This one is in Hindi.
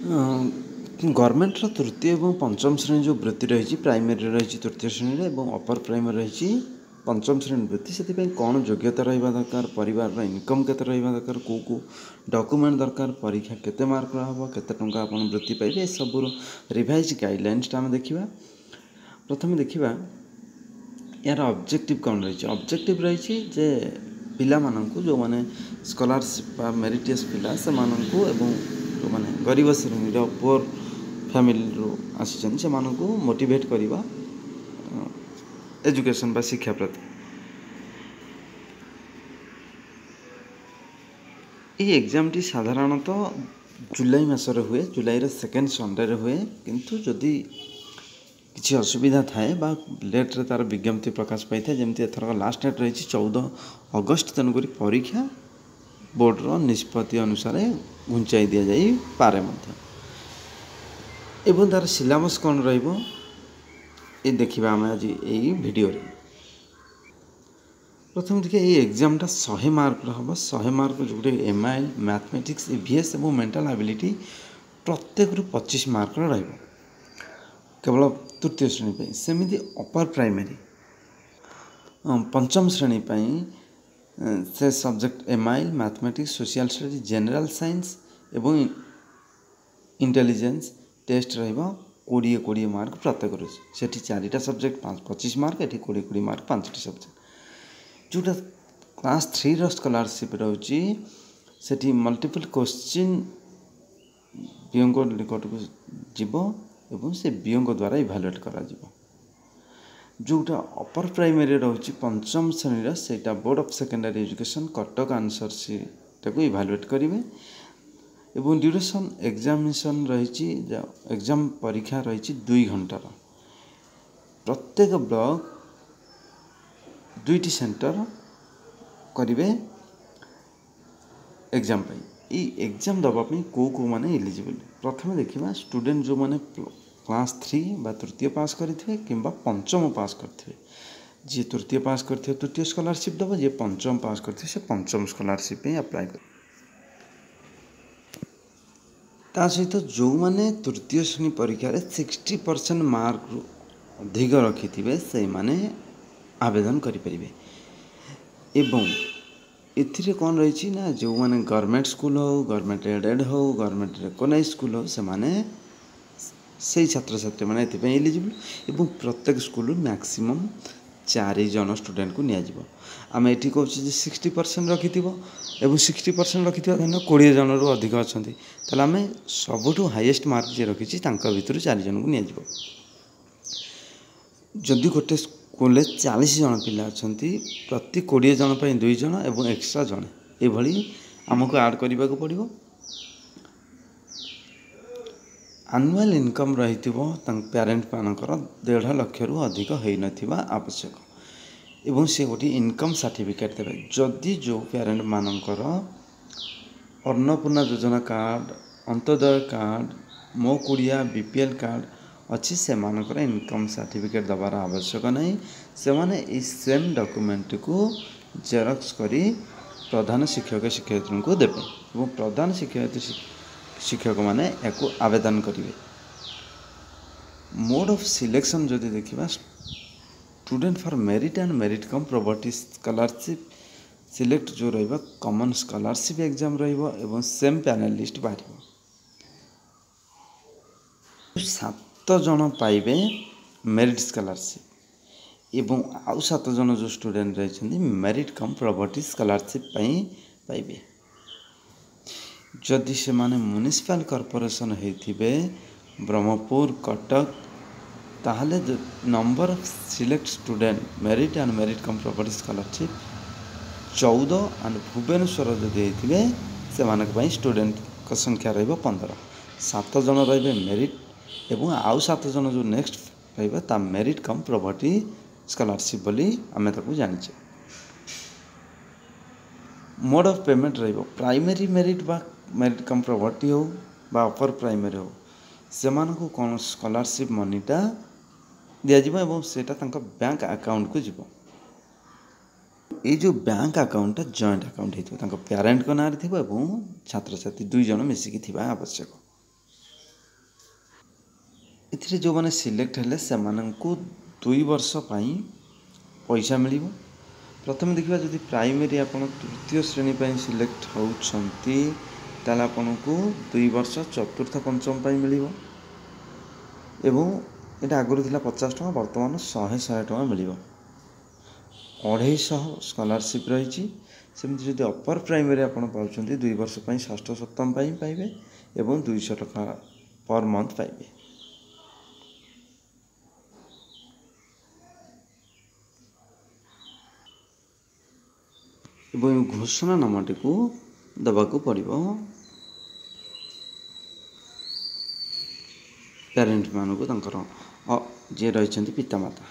गवर्नमेंटर तृतीय और पंचम श्रेणी जो वृत्ति रही प्राइमरी रही तृतीय श्रेणी और अपर प्राइमरी रही पंचम श्रेणी वृत्ति से कौन योग्यता रहा दरकार परिवार इनकम केते रहा दरकार कौ डॉक्यूमेंट दरकार परीक्षा केते मार्क हम केते टंका आप वृत्ति पाइबे सब रिवाइज गाइडलाइंस आम देखा प्रथम देखा यार ऑब्जेक्टिव कौन रही ऑब्जेक्टिव रही जे पिला माननकु जो माने स्कॉलरशिप मेरिटियस पिला से माननकु एवं जो माने गरीब श्रेणी पुअर फैमिली रो आसिछन से माननकु मोटिवेट करबा एजुकेशन बा शिक्षा प्रति ये एग्जाम टी साधारणतः जुलाई मासरे हुए जुलाई रे सेकेंड संडे रे हुए किंतु जदि किसी असुविधा थाए बा लेट रे तार विज्ञप्ति प्रकाश पाई था जमती एथर लास्ट डेट रही 14 अगस्त तेणुक परीक्षा बोर्डर निष्पत्ति अनुसार घुंचाई दि जाई पारे मध्य एवं तार सिलेबस कौन रहिबो ये देखिबा हम आज यही वीडियो रे प्रथम देखिए ये एग्जाम टा 100 मार्क हम 100 मार्क जो एमआईएल मैथमेटिक्स ईवीएस और मेंटल एबिलिटी प्रत्येक 25 मार्क रहिबो केवल तृतीय श्रेणी सेमिति अपर प्राइमरी पंचम श्रेणी से subject MIL mathematics social study general science एवं इंटेलिजेंस टेस्ट रहिबो 20 मार्क प्रत्येक से 4टा सब्जेक्ट 25 मार्क ये 20 मार्क 5टी सब्जेक्ट जोटा क्लास 3 रो स्कॉलरशिप रोची सेठी मल्टीपल क्वेश्चन बीओ निकट को जीवो एवं से बीओ द्वारा इभालुएट करा जीवो जोटा अपर प्राइमरी रोची पंचम श्रेणी सेटा board of secondary education Cuttack answer सी ताको इभालुएट करिवे एवं ड्यूरेशन एग्जामिनेशन रही एग्जाम परीक्षा रही 2 घंटार प्रत्येक ब्लॉक 2टी सेंटर करिवे एग्जाम पाई ये एग्जाम दवाई कौ माने एलिजिबल प्रथम देखा स्टूडेंट जो माने क्लास 3 बा तृतीय पास करथिबे किंबा पंचम पास करथिबे जी तृतीय पास करथिबे तृतीय स्कॉलरशिप दबो जे पंचम पास करथिबे से पंचम स्कॉलरशिप पे अप्लाई कर ता सहित जो माने तृतीय श्रेणी परीक्षा रे 60% मार्क अधिक रखिथिबे से माने आवेदन करि परिबे एवं एथिरे कौन रही ना जो माने गवर्नमेंट स्कूल हो गवर्नमेंट एडेड हो गवर्नमेंट रिकॉग्नाइज्ड स्कूल हो से माने से छात्र छात्री मैंने ये एलिजिबल एवं प्रत्येक स्कूल मैक्सिमम 4 जन स्टूडेंट को नियाजिबो आम ये कहूँ 60% रखि एवं 60% रखि धन 20 जन रु अधिक अच्छा ताले आम सबुठु हाईएस्ट मार्क जी रखी भितर 4 जन को नियाजिबो जदि गोटे स्कूल 40 जन पिला अच्छा प्रति 20 जन पर 2 जन एवं एक्स्ट्रा जन ये आमको ऐड करने को पड़ो आनुआल इनकम रही पेरेंट मानकर 1.5 लाख रु अधिक हो ना आवश्यक एवं से गोटे इनकम सर्टिफिकेट देवे जदि जो पेरेंट मानकर अन्नपूर्णा योजना कार्ड अंत्योदय कार्ड मो कुड़िया बीपीएल कार्ड अच्छी से मानकर इनकम सर्टिफिकेट दबार आवश्यक नहीं से माने इस सेम डॉक्यूमेंट को जेरक्स करी प्रधान शिक्षक शिक्षयित्री को देवे और प्रधान शिक्षक माने याको आवेदन करेंगे मोड ऑफ सिलेक्शन जदि देखा student for merit and merit cum property scholarship select जो रहिबा कॉमन स्कॉलरशिप एग्जाम रहिबा एवं सेम पैनल लिस्ट बाहर 7 जन पाइबे मेरिट स्कॉलरशिप एवं आउ 7 जन जो स्टूडेंट रही मेरिट कम प्रॉपर्टी स्कॉलरशिप पाइबे जदि से माने म्युनिसिपल कॉर्पोरेशन होइथिबे ब्रह्मपुर कटक ताहले number of select student merit and merit cum property scholarship 14 and Bhubaneswar जदि होइथिबे से मानक पई स्टूडेंट का संख्या रहिबो 15 7 जन रहिबे मेरिट एवं आउ 7 जन जो नेक्स्ट रहिबे ता मेरिट कम प्रॉपर्टी स्कॉलरशिप बोली आमे ताको जानिछे मोड ऑफ पेमेंट रहिबो प्राइमरी मेरिट बा मेरिट कम प्रॉपर्टी हो बा अपर प्राइमरी हो से मानकु कौन स्कॉलरशिप मनीटा दिया जिवो एवं सेटा तांका बैंक अकाउंट को जीवो ये जो बैंक अकाउंट जॉइंट अकाउंट होता पेरेंट को ना छात्र छात्री 2 जन मिसिकी थिबा आवश्यक एथिरे जो माने सिलेक्ट हेले सेमानंकु 2 वर्ष पई पैसा मिलिबो। प्रथम देखिबा जदि प्राइमरी आपण तृतीय श्रेणी पई सिलेक्ट होउछंती ताले आपनको 2 वर्ष चतुर्थ पंचम पई मिलिबो एवं एटा आगुरु थिला 50 टका वर्तमान 100 टका मिलिबो। 250 स्कॉलरशिप रही। सेमती जदि अपर प्राइमरी आपण पाउछंती 2 वर्ष पई षष्ठ सप्तम पई पाइबे एवं 200 टका पर मंथ पाइबे। एवं घोषणा नामटी को दबाकू पड़िबो पेरेंट मानू को जे रही पितामाता।